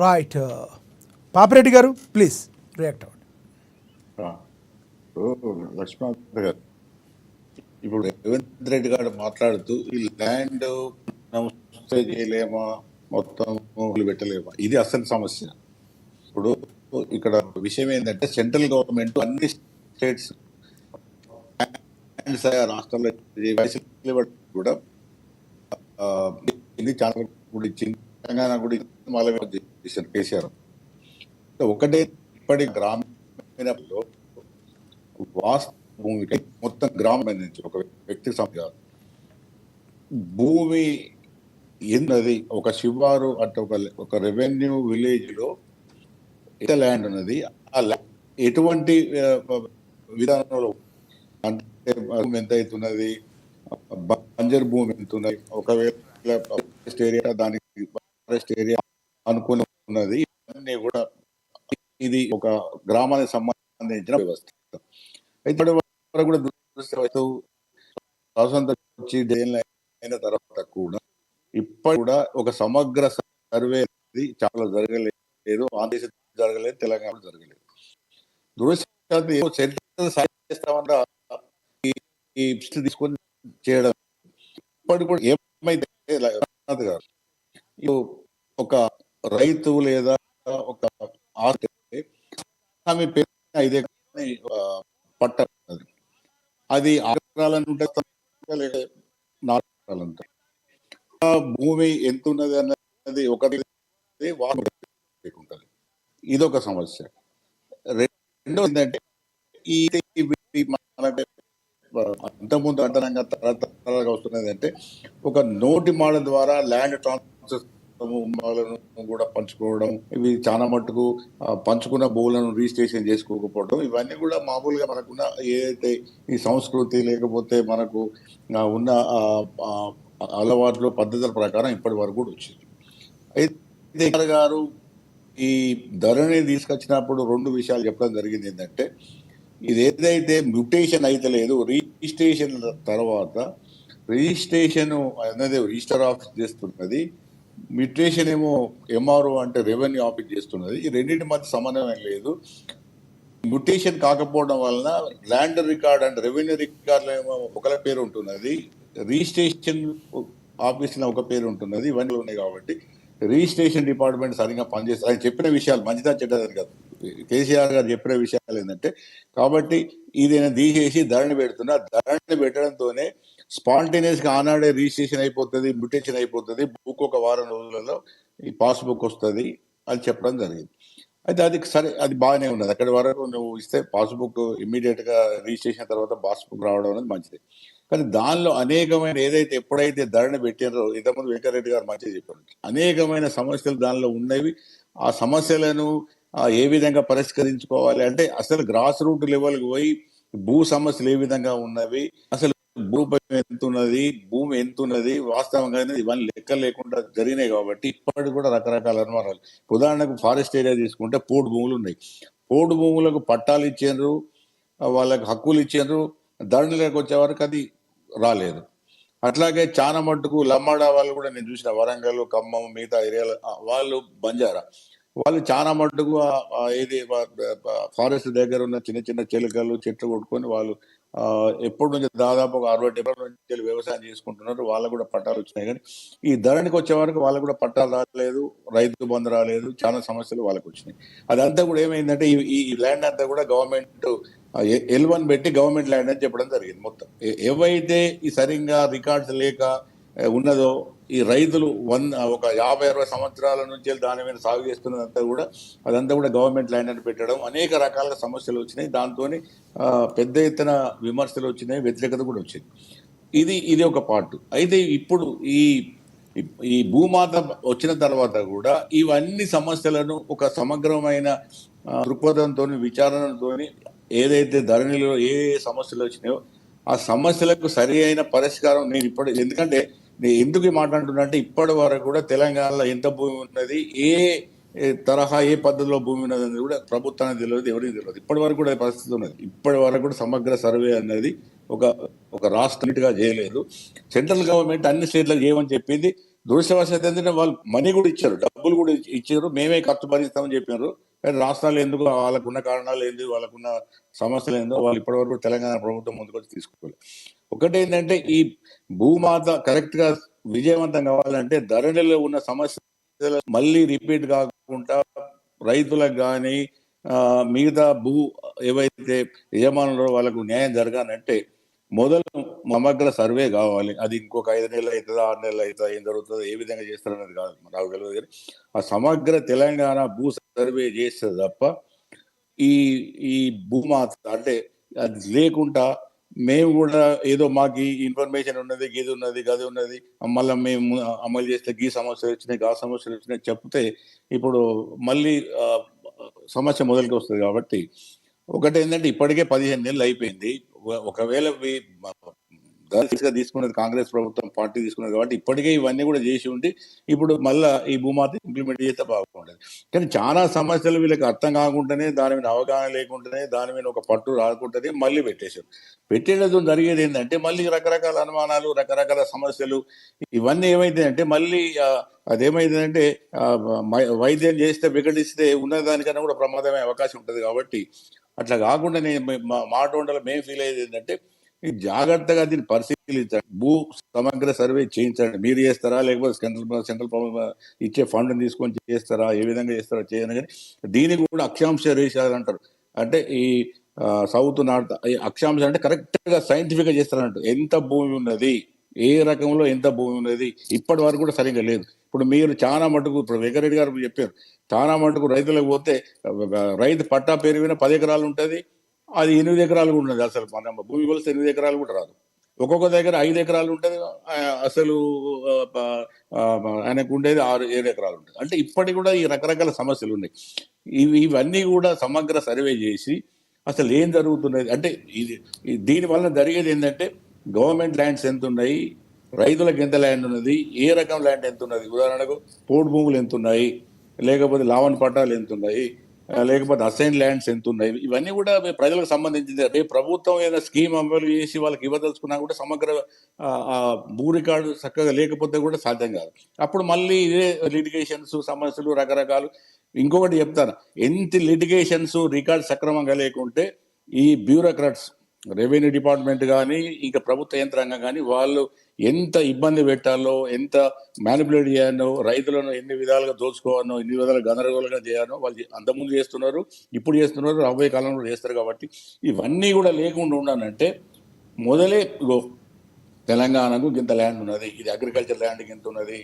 Right. Papireddy గారు please react అవ్వండి. ఆ, ఇప్పుడు లక్ష్మణ్ గారు, ఇప్పుడు రేవంత్ రెడ్డి గారు మాట్లాడుతూ ఈ ల్యాండ్ మనం సృష్టి చేయలేమా, మొత్తం పెట్టలేమా, ఇది అసలు సమస్య. ఇప్పుడు ఇక్కడ విషయం ఏంటంటే సెంట్రల్ గవర్నమెంట్ అన్ని స్టేట్స్ రాష్ట్రాల్లో కూడా ఆ, ఇది చాలా కూడా ఇచ్చింది, తెలంగాణ కూడా ఇచ్చింది, మళ్ళీ చేశారు కేసీఆర్. ఒకటే ఇప్పటి గ్రామీణ వాస్తవ భూమికి మొత్తం గ్రామం నుంచి ఒక వ్యక్తికి సంబంధించి భూమి ఉన్నది ఒక శివారు అంటే ఒక రెవెన్యూ విలేజ్ లో ఎంత ల్యాండ్ ఉన్నది, ఆ ల్యాండ్ ఎటువంటి విధానంలో అంటే భూమి ఎంత అవుతున్నది, బంజర్ భూమి ఎంత ఉన్నది, ఒకవేళ ఫారెస్ట్ ఏరియా దానికి ఫారెస్ట్ ఏరియా అనుకుని ఉన్నది, ఇవన్నీ కూడా ఇది ఒక గ్రామానికి సంబంధించిన వ్యవస్థ. అయితే వరకు కూడా స్వాతంత్రం వచ్చి అయిన తర్వాత కూడా ఇప్పటి కూడా ఒక సమగ్ర సర్వే అనేది చాలా జరగలేదు, ఆంధ్రప్రదేశ్ జరగలేదు, తెలంగాణ జరగలేదు. దురదృష్టం ఈ తీసుకొని చేయడం ఇప్పటి కూడా ఏమైతే ఒక రైతు లేదా ఒక ఆమె పేరు 5 పట్ట అది 6 ఎకరాలను ఉంటే 4 ఎకరాలు ఉంటాయి. భూమి ఎంత ఉన్నది అన్నది ఒకటి ఉంటుంది. ఇదొక సమస్య. రెండో ఏంటంటే ఈ అంతకుముందు అంతరంగా తరతరాలుగా వస్తున్నది అంటే ఒక నోటి మాట ద్వారా ల్యాండ్ ట్రాన్స్ఫర్ కూడా పంచుకోవడం, ఇవి చాలా మట్టుకు పంచుకున్న భూములను రిజిస్ట్రేషన్ చేసుకోకపోవడం, ఇవన్నీ కూడా మామూలుగా మనకున్న ఏదైతే ఈ సంస్కృతి లేకపోతే మనకు ఉన్న అలవాట్లు పద్ధతుల ప్రకారం ఇప్పటి వరకు కూడా వచ్చింది. అయితే గారు ఈ ధరని తీసుకొచ్చినప్పుడు 2 విషయాలు చెప్పడం జరిగింది. ఏంటంటే ఇది ఏదైతే మ్యూటేషన్ అయితే లేదు, రిజిస్ట్రేషన్ తర్వాత రిజిస్ట్రేషన్ అనేది రిజిస్టర్ ఆఫీస్ చేస్తున్నది, మ్యూటేషన్ ఏమో ఎంఆర్ఓ అంటే రెవెన్యూ ఆఫీస్ చేస్తున్నది. ఈ రెండింటి మధ్య సమన్వయం లేదు. మ్యూటేషన్ కాకపోవడం వలన ల్యాండ్ రికార్డ్ అంటే రెవెన్యూ రికార్డులో ఏమో ఒకల పేరు ఉంటున్నది, రిజిస్ట్రేషన్ ఆఫీస్లో ఒక పేరు ఉంటున్నది, ఇవన్నీ ఉన్నాయి. కాబట్టి రిజిస్ట్రేషన్ డిపార్ట్మెంట్ సరిగ్గా పనిచేస్తారు. ఆయన చెప్పిన విషయాలు మంచిదా చెడ్డదని కాదు, కేసీఆర్ గారు చెప్పిన విషయాలు ఏంటంటే కాబట్టి ఇదైనా తీసేసి ధరణి పెడుతున్నా, ధరణి పెట్టడంతోనే స్పాంటేనియస్ గా ఆనాడే రిజిస్ట్రేషన్ అయిపోతుంది, మ్యూటేషన్ అయిపోతుంది, బుక్ ఒక వారం రోజులలో ఈ పాస్బుక్ వస్తుంది అని చెప్పడం జరిగింది. అయితే అది సరే, అది బాగానే ఉన్నది. అక్కడి వరకు నువ్వు ఇస్తే పాస్బుక్ ఇమ్మీడియట్ గా రిజిస్ట్రేషన్ తర్వాత పాస్బుక్ రావడం అనేది మంచిది. కానీ దానిలో అనేకమైన ఏదైతే ఎప్పుడైతే ధరణ పెట్టారో, ఇంతకుముందు వెంకటరెడ్డి గారు మంచిగా చెప్పారు, అనేకమైన సమస్యలు దానిలో ఉన్నవి. ఆ సమస్యలను ఏ విధంగా పరిష్కరించుకోవాలి అంటే అసలు గ్రాస్ రూట్ లెవెల్కి పోయి భూ సమస్యలు ఏ విధంగా ఉన్నవి, అసలు భూపై ఎంత ఉన్నది, భూమి ఎంత ఉన్నది, వాస్తవంగా ఇవన్నీ లెక్క లేకుండా జరిగినాయి. కాబట్టి ఇప్పటికి కూడా రకరకాల అనుమానాలు. ఉదాహరణకు ఫారెస్ట్ ఏరియా తీసుకుంటే పోడు భూములు ఉన్నాయి, పోడు భూములకు పట్టాలు ఇచ్చారు, వాళ్ళకి హక్కులు ఇచ్చారు, ధరణిలోకి వచ్చే వరకు అది రాలేదు. అట్లాగే చాలా మట్టుకు లమ్మాడా వాళ్ళు కూడా నేను చూసిన, వరంగల్, ఖమ్మం, మిగతా ఏరియాలో వాళ్ళు బంజారా వాళ్ళు చాలా మట్టుకు ఏది ఫారెస్ట్ దగ్గర ఉన్న చిన్న చిన్న చిలుకలు చెట్లు కొట్టుకొని వాళ్ళు ఎప్పటి నుంచి దాదాపు ఒక 60 నుంచి వ్యవసాయం చేసుకుంటున్నారు. వాళ్ళకు కూడా పట్టాలు వచ్చినాయి. కానీ ఈ ధరణికి వచ్చే వరకు వాళ్ళకు కూడా పట్టాలు రాలేదు, రైతు బంధు రాలేదు, చాలా సమస్యలు వాళ్ళకి వచ్చినాయి. అదంతా కూడా ఏమైందంటే ఈ ల్యాండ్ అంతా కూడా గవర్నమెంట్ L1 పెట్టి గవర్నమెంట్ ల్యాండ్ అని చెప్పడం జరిగింది. మొత్తం ఏవైతే ఈ సరిగ్గా రికార్డ్స్ లేక ఉన్నదో, ఈ రైతులు ఒక 50-60 సంవత్సరాల నుంచి దాని మీద సాగు చేస్తున్నదంతా కూడా అదంతా కూడా గవర్నమెంట్ ల్యాండ్ అని పెట్టడం, అనేక రకాల సమస్యలు వచ్చినాయి. దాంతో పెద్ద ఎత్తున విమర్శలు వచ్చినాయి, వ్యతిరేకత కూడా వచ్చింది. ఇది ఒక పార్ట్. అయితే ఇప్పుడు ఈ భూమాత వచ్చిన తర్వాత కూడా ఇవన్నీ సమస్యలను ఒక సమగ్రమైన దృక్పథంతో, విచారణతో, ఏదైతే ధరణిలో ఏ సమస్యలు వచ్చినాయో ఆ సమస్యలకు సరి అయిన పరిష్కారం నేను ఎందుకంటే నేను ఎందుకు మాట్లాడుతున్నా అంటే ఇప్పటి వరకు కూడా తెలంగాణలో ఎంత భూమి ఉన్నది, ఏ తరహా ఏ పద్ధతిలో భూమి ఉన్నది అనేది కూడా ప్రభుత్వానికి తెలియదు, ఎవరికి తెలియదు. ఇప్పటి వరకు కూడా పరిస్థితి ఉన్నది. ఇప్పటి వరకు కూడా సమగ్ర సర్వే అనేది ఒక రాష్ట్రంగా చేయలేదు. సెంట్రల్ గవర్నమెంట్ అన్ని స్టేట్లకు చేయమని చెప్పింది, దురదృష్టవశాత్తు ఏంటంటే వాళ్ళు మనీ కూడా ఇచ్చారు, డబ్బులు కూడా ఇచ్చారు, మేమే ఖర్చు భరిస్తామని చెప్పారు. కానీ రాష్ట్రాలు ఎందుకు వాళ్ళకున్న కారణాలు ఏంది, వాళ్ళకున్న సమస్యలు ఏందో వాళ్ళు ఇప్పటివరకు తెలంగాణ ప్రభుత్వం ముందుకొచ్చి తీసుకోవాలి. ఒకటి ఏంటంటే ఈ భూమాత కరెక్ట్ గా విజయవంతం కావాలంటే ధరణిలో ఉన్న సమస్యలు మళ్ళీ రిపీట్ కాకుండా రైతులకు కానీ మిగతా ఏవైతే యజమానులు వాళ్ళకు న్యాయం జరగాలంటే మొదలు సమగ్ర సర్వే కావాలి. అది ఇంకొక 5 నెలలు అవుతుందా, 6 నెలలు అవుతుందా, ఏం జరుగుతుందో, ఏ విధంగా చేస్తారనేది కాదు నాకు తెలియదు. కానీ ఆ సమగ్ర తెలంగాణ భూ సర్వే చేస్తే తప్ప ఈ ఈ భూమాత అంటే అది లేకుండా మేము కూడా ఏదో మాకు ఈ ఇన్ఫర్మేషన్ ఉన్నది, గది ఉన్నది, గది ఉన్నది, మళ్ళీ మేము అమలు చేస్తే గీ సమస్యలు వచ్చినాయి, గా సమస్యలు వచ్చినాయి చెప్తే ఇప్పుడు మళ్ళీ సమస్య మొదలుకి వస్తుంది. కాబట్టి ఒకటి ఏంటంటే ఇప్పటికే 15 నెలలు అయిపోయింది. ఒకవేళ తీసుకున్నది కాంగ్రెస్ ప్రభుత్వం పార్టీ తీసుకున్నది కాబట్టి ఇప్పటికే ఇవన్నీ కూడా చేసి ఉండి ఇప్పుడు మళ్ళా ఈ భూమాత ఇంప్లిమెంట్ చేస్తే బాగుండేది. కానీ చాలా సమస్యలు వీళ్ళకి అర్థం కాకుండానే, దాని మీద అవగాహన లేకుండానే, దాని మీద ఒక పట్టు రాకుండానే మళ్ళీ పెట్టేశారు. పెట్టేటప్పుడు జరిగేది ఏంటంటే మళ్ళీ రకరకాల అనుమానాలు, రకరకాల సమస్యలు, ఇవన్నీ ఏమైందంటే మళ్ళీ అదేమైందంటే వైద్యం చేస్తే వికటిస్తే ఉన్నదానికన్నా కూడా ప్రమాదమే అవకాశం ఉంటుంది. కాబట్టి అట్లా కాకుండా మాట ఉండలో మేము ఫీల్ అయ్యేది ఏంటంటే జాగ్రత్తగా దీన్ని పరిశీలించండి, భూ సమగ్ర సర్వే చేయించండి. మీరు చేస్తారా లేకపోతే సెంట్రల్ ఇచ్చే ఫండ్ తీసుకొని చేస్తారా, ఏ విధంగా చేస్తారా చేయని. కానీ దీనికి కూడా అక్షాంశ రేషాలు అంటారు. అంటే ఈ సౌత్ నార్త్ అక్షాంశం అంటే కరెక్ట్ గా సైంటిఫిక్ గా చేస్తారంట. ఎంత భూమి ఉన్నది, ఏ రకంలో ఎంత భూమి ఉన్నది, ఇప్పటి వరకు కూడా సరిగ్గా లేదు. ఇప్పుడు మీరు చాలా మటుకు ఇప్పుడు వెంకరెడ్డి గారు చెప్పారు, చాలా మటుకు రైతులకు పోతే రైతు పట్టా పేరు మీద 10 ఎకరాలు ఉంటుంది, అది 8 ఎకరాలు కూడా ఉన్నది. అసలు మన భూమి కొలిస్తే 8 ఎకరాలు కూడా రాదు. ఒక్కొక్క దగ్గర 5 ఎకరాలు ఉంటుంది, అసలు ఆయనకు ఉండేది 6-7 ఎకరాలు ఉంటుంది. అంటే ఇప్పటికి కూడా ఈ రకరకాల సమస్యలు ఉన్నాయి. ఇవన్నీ కూడా సమగ్ర సర్వే చేసి అసలు ఏం జరుగుతున్నది అంటే దీని వలన జరిగేది ఏంటంటే గవర్నమెంట్ ల్యాండ్స్ ఎంత ఉన్నాయి, రైతులకు ఎంత ల్యాండ్ ఉన్నది, ఏ రకం ల్యాండ్ ఎంత ఉన్నది, ఉదాహరణకు పోడు భూములు ఎంత ఉన్నాయి, లేకపోతే లావణ్ పట్టాలు ఎంత ఉన్నాయి, లేకపోతే అసైన్ ల్యాండ్స్ ఎంత ఉన్నాయి, ఇవన్నీ కూడా ప్రజలకు సంబంధించింది. రేపు ప్రభుత్వం ఏదైనా స్కీమ్ అమలు చేసి వాళ్ళకి ఇవ్వదలుచుకున్నా కూడా సమగ్ర భూ రికార్డు చక్కగా లేకపోతే కూడా సాధ్యం కాదు. అప్పుడు మళ్ళీ ఇదే లిటిగేషన్స్, సమస్యలు రకరకాలు. ఇంకొకటి చెప్తాను, ఎంత లిటిగేషన్స్ రికార్డు సక్రమంగా లేకుంటే ఈ బ్యూరోక్రాట్స్, రెవెన్యూ డిపార్ట్మెంట్ కానీ ఇంకా ప్రభుత్వ యంత్రాంగం కానీ వాళ్ళు ఎంత ఇబ్బంది పెట్టాలో, ఎంత మ్యానిపులేట్ చేయాలో, రైతులను ఎన్ని విధాలుగా దోచుకోవాలో, ఎన్ని విధాలుగా గందరగోళంగా చేయాలో వాళ్ళు అంతకుముందు చేస్తున్నారు, ఇప్పుడు చేస్తున్నారు, రాబోయే కాలంలో చేస్తారు. కాబట్టి ఇవన్నీ కూడా లేకుండా ఉండాలంటే మొదలే తెలంగాణకు ఇంత ల్యాండ్ ఉన్నది, ఇది అగ్రికల్చర్ ల్యాండ్కి ఎంత ఉన్నది,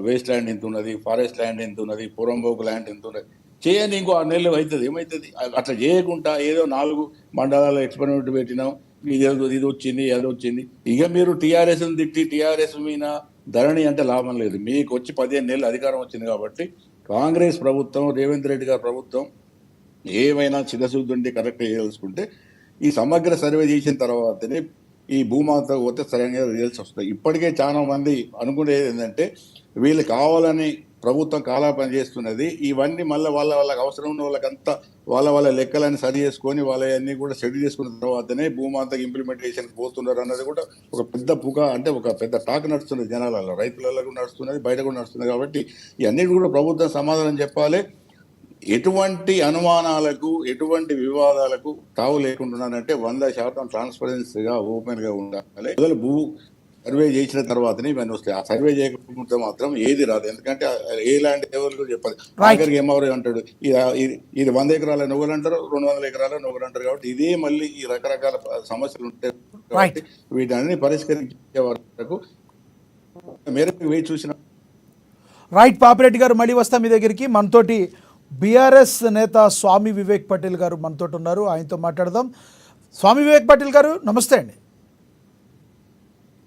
వేస్ట్ ల్యాండ్ ఎంత ఉన్నది, ఫారెస్ట్ ల్యాండ్ ఎంత ఉన్నది, పురంబోకు ల్యాండ్ ఎంత ఉన్నది చేయండి. ఇంకో 6 నెలలు అవుతుంది. ఏమవుతుంది అట్లా చేయకుండా ఏదో 4 మండలాలు ఎక్స్పెరిమెంట్ పెట్టినాం, ఇది వచ్చింది, అది వచ్చింది. ఇక మీరు టీఆర్ఎస్ని తిట్టి టీఆర్ఎస్ మీద ధరణి అంటే లాభం లేదు. మీకు వచ్చి 15 నెలలు అధికారం వచ్చింది కాబట్టి కాంగ్రెస్ ప్రభుత్వం, రేవంత్ రెడ్డి గారి ప్రభుత్వం ఏమైనా చిత్తశుద్ధి ఉండి కరెక్ట్ చేయదలుచుకుంటే ఈ సమగ్ర సర్వే చేసిన తర్వాతనే ఈ భూమాత పోతే సరైన రిజల్ట్స్ వస్తాయి. ఇప్పటికే చాలా మంది అనుకునేది ఏంటంటే వీళ్ళు కావాలని ప్రభుత్వం కాలాపన చేస్తున్నది, ఇవన్నీ మళ్ళీ వాళ్ళకి అవసరం ఉన్న వాళ్ళకంతా వాళ్ళ లెక్కలని సరి చేసుకొని వాళ్ళన్నీ కూడా సెటిల్ చేసుకున్న తర్వాతనే భూమాతకి ఇంప్లిమెంటేషన్ పోతున్నారు అన్నది కూడా ఒక పెద్ద అంటే ఒక పెద్ద టాక్ నడుస్తున్నది జనాలలో, రైతులలో కూడా నడుస్తున్నది, బయట కూడా నడుస్తున్నది. కాబట్టి ఇవన్నీ కూడా ప్రభుత్వం సమాధానం చెప్పాలి. ఎటువంటి అనుమానాలకు, ఎటువంటి వివాదాలకు తావు లేకుంటున్నానంటే 100% ట్రాన్స్పరెన్సీగా, ఓపెన్ గా ఉండాలి. మొదలు భూ సర్వే చేసిన తర్వాతనే ఇవన్నీ వస్తాయి. ఆ సర్వే చేయకపోతే మాత్రం ఏది రాదు. ఎందుకంటే ఏ ల్యాండ్ ఎవరు చెప్పాలి. ఆఖరికి ఏమవరు అంటాడు, ఇది 100 ఎకరాల నువ్వులు అంటారు, 200 ఎకరాల నువ్వులు అంటారు. కాబట్టి ఇదే మళ్ళీ ఈ రకరకాల సమస్యలు ఉంటాయి. కాబట్టి వీటన్ని పరిష్కరించే వరకు మేరకు వేచి చూసిన. రైట్ పాపిరెడ్డి గారు, మళ్ళీ వస్తాం మీ దగ్గరికి. మనతోటి బీఆర్ఎస్ నేత స్వామి వివేక్ పటేల్ గారు మనతో ఉన్నారు, ఆయనతో మాట్లాడదాం. స్వామి వివేక్ పటేల్ గారు నమస్తే అండి.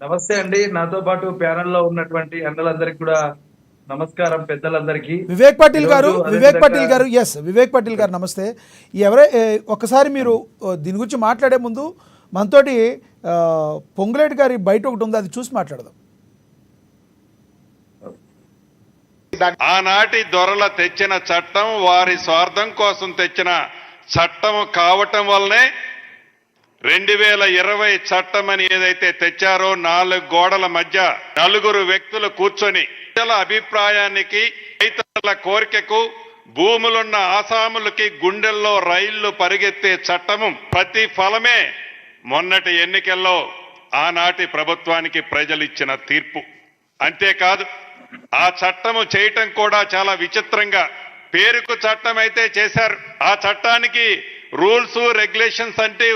నమస్తే అండి. నాతో పాటు ప్యానెల్ లో ఉన్నటువంటి అన్నలందరికీ కూడా నమస్కారం, పెద్దలందరికీ. వివేక్ పటేల్ గారు నమస్తే. ఒకసారి మీరు దీని గురించి మాట్లాడే ముందు మనతోటి పొంగులేటి గారి బయట ఒకటి ఉంది, అది చూసి మాట్లాడదాం. ఆనాటి దొరల తెచ్చిన చట్టం వారి స్వార్థం కోసం తెచ్చిన చట్టం కావటం వల్లనే 2020 చట్టం అని ఏదైతే తెచ్చారో 4 గోడల మధ్య నలుగురు వ్యక్తులు కూర్చొని ప్రజల అభిప్రాయానికి రైతుల కోరికకు భూములున్న ఆసాములకి గుండెల్లో రైళ్లు పరిగెత్తే చట్టము ప్రతిఫలమే మొన్నటి ఎన్నికల్లో ఆనాటి ప్రభుత్వానికి ప్రజలిచ్చిన తీర్పు. అంతేకాదు ఆ చట్టము చేయటం కూడా చాలా విచిత్రంగా పేరుకు చట్టం అయితే చేశారు. ఆ చట్టానికి రూల్స్ రెగ్యులేషన్స్ అంటే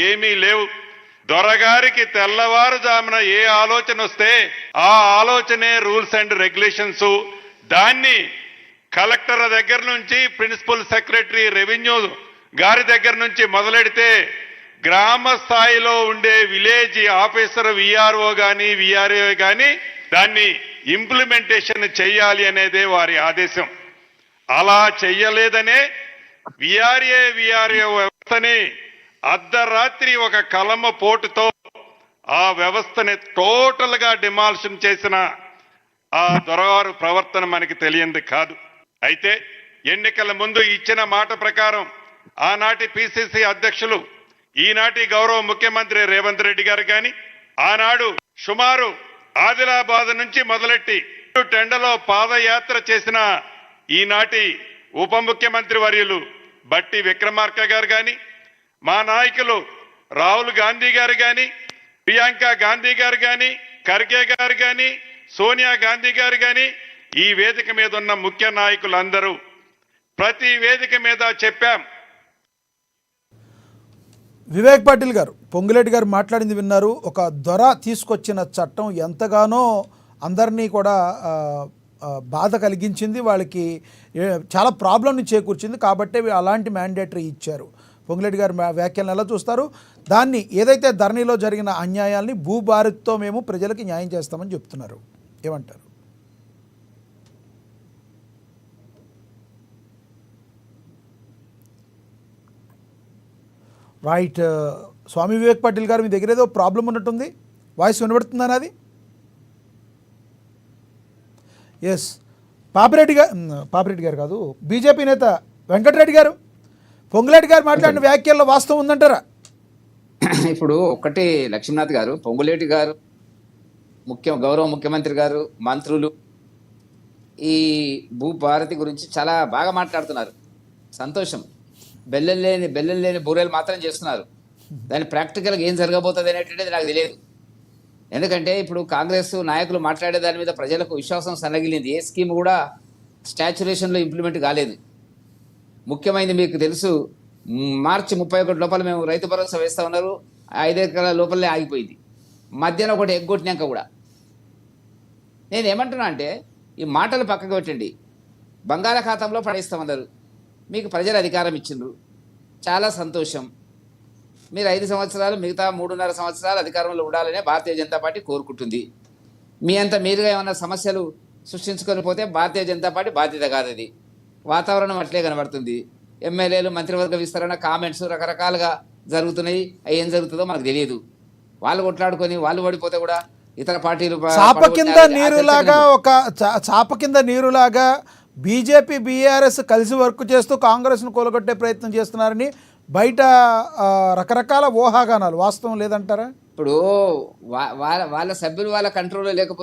ఏమీ లేవు. దొరగారికి తెల్లవారుజామున ఏ ఆలోచన వస్తే ఆ ఆలోచనే రూల్స్ అండ్ రెగ్యులేషన్స్. దాన్ని కలెక్టర్ దగ్గర నుంచి ప్రిన్సిపల్ సెక్రటరీ రెవెన్యూ గారి దగ్గర నుంచి మొదలెడితే గ్రామ స్థాయిలో ఉండే విలేజ్ ఆఫీసర్ విఆర్ఓ గాని విఆర్ఏ గాని దాన్ని ఇంప్లిమెంటేషన్ చేయాలి అనేదే వారి ఆదేశం. అలా చెయ్యలేదనే విఆర్ఏ వ్యవస్థని అర్ధరాత్రి ఒక కలమ పోటుతో ఆ వ్యవస్థని టోటల్ గా డిమాలిషన్ చేసిన ఆ దొరవారు ప్రవర్తన మనకి తెలియంది కాదు. అయితే ఎన్నికల ముందు ఇచ్చిన మాట ప్రకారం ఆనాటి పిసిసి అధ్యక్షులు ఈనాటి గౌరవ ముఖ్యమంత్రి రేవంత్ రెడ్డి గారు గాని ఆనాడు సుమారు ఆదిలాబాద్ నుంచి మొదలెట్టి టెండలో పాదయాత్ర చేసిన ఈనాటి ఉప ముఖ్యమంత్రి వర్యులు బట్టి విక్రమార్క గారు గాని మా నాయకులు రాహుల్ గాంధీ గారు గాని ప్రియాంక గాంధీ గారు గాని ఖర్గే గారు గాని సోనియా గాంధీ గారు గాని ఈ వేదిక మీద ఉన్న ముఖ్య నాయకులందరూ ప్రతి వేదిక మీద చెప్పాం. వివేక్ పాటిల్ గారు, పొంగులేటి గారు మాట్లాడింది విన్నారు. ఒక దొర తీసుకొచ్చిన చట్టం ఎంతగానో అందరినీ కూడా బాధ కలిగించింది, వాళ్ళకి చాలా ప్రాబ్లంని చేకూర్చింది. కాబట్టి అలాంటి మ్యాండేటరీ ఇచ్చారు. పొంగులేటి గారి వ్యాఖ్యలను ఎలా చూస్తారు? దాన్ని ఏదైతే ధరణిలో జరిగిన అన్యాయాల్ని భూభారత్తో మేము ప్రజలకి న్యాయం చేస్తామని చెప్తున్నారు, ఏమంటారు? రైట్. స్వామి వివేక్ పాటిల్ గారు, మీ దగ్గర ఏదో ప్రాబ్లం ఉన్నట్టుంది, వాయిస్ వినబడుతుందని అది. ఎస్, పాపిరెడ్డి గారు కాదు, బీజేపీ నేత వెంకటరెడ్డి గారు, పొంగులేటి గారు మాట్లాడిన వ్యాఖ్యల్లో వాస్తవం ఉందంటారా? ఇప్పుడు ఒకటి లక్ష్మీనాథ్ గారు, పొంగులేటి గారు గౌరవ ముఖ్యమంత్రి గారు, మంత్రులు ఈ భూభారతి గురించి చాలా బాగా మాట్లాడుతున్నారు. సంతోషం. బెల్లం లేని బూరెలు మాత్రం చేస్తున్నారు. దాని ప్రాక్టికల్గా ఏం జరగబోతుంది అనేటువంటిది నాకు తెలియదు. ఎందుకంటే ఇప్పుడు కాంగ్రెస్ నాయకులు మాట్లాడే దాని మీద ప్రజలకు విశ్వాసం సన్నగిలింది. ఏ స్కీమ్ కూడా స్టాచ్యురేషన్లో ఇంప్లిమెంట్ కాలేదు. ముఖ్యమైనది మీకు తెలుసు, మార్చి 31 లోపల మేము రైతు భరోసా వేస్తా ఉన్నారు, 5 ఎకరాల లోపలనే ఆగిపోయింది. మధ్యాహ్నం ఒకటి ఎగ్గొట్టినాక కూడా. నేను ఏమంటున్నా అంటే ఈ మాటలు పక్కకు పెట్టండి. బంగాళాఖాతంలో పడేస్తామన్నారు. మీకు ప్రజలు అధికారం ఇచ్చిండ్రు, చాలా సంతోషం. మీరు 5 సంవత్సరాలు, మిగతా 3.5 సంవత్సరాలు అధికారంలో ఉండాలనే భారతీయ జనతా పార్టీ కోరుకుంటుంది. మీ అంతా మీరుగా ఏమైనా సమస్యలు సృష్టించుకొని పోతే భారతీయ జనతా పార్టీ బాధ్యత కాదు. అది వాతావరణం అట్లే కనబడుతుంది. ఎమ్మెల్యేలు, మంత్రివర్గ విస్తరణ, కామెంట్స్ రకరకాలుగా జరుగుతున్నాయి. అవి ఏం జరుగుతుందో మనకు తెలియదు. వాళ్ళు కొట్లాడుకొని వాళ్ళు ఓడిపోతే కూడా ఇతర పార్టీలు చాప కింద నీరులాగా బీజేపీ బీఆర్ఎస్ కలిసి వర్క్ చేస్తూ కాంగ్రెస్ను కూలగొట్టే ప్రయత్నం చేస్తున్నారని బయట రకరకాల ఊహాగానాలు, వాస్తవం లేదంటారా? ఇప్పుడు వాళ్ళ సభ్యులు వాళ్ళ కంట్రోల్లో లేకపోతే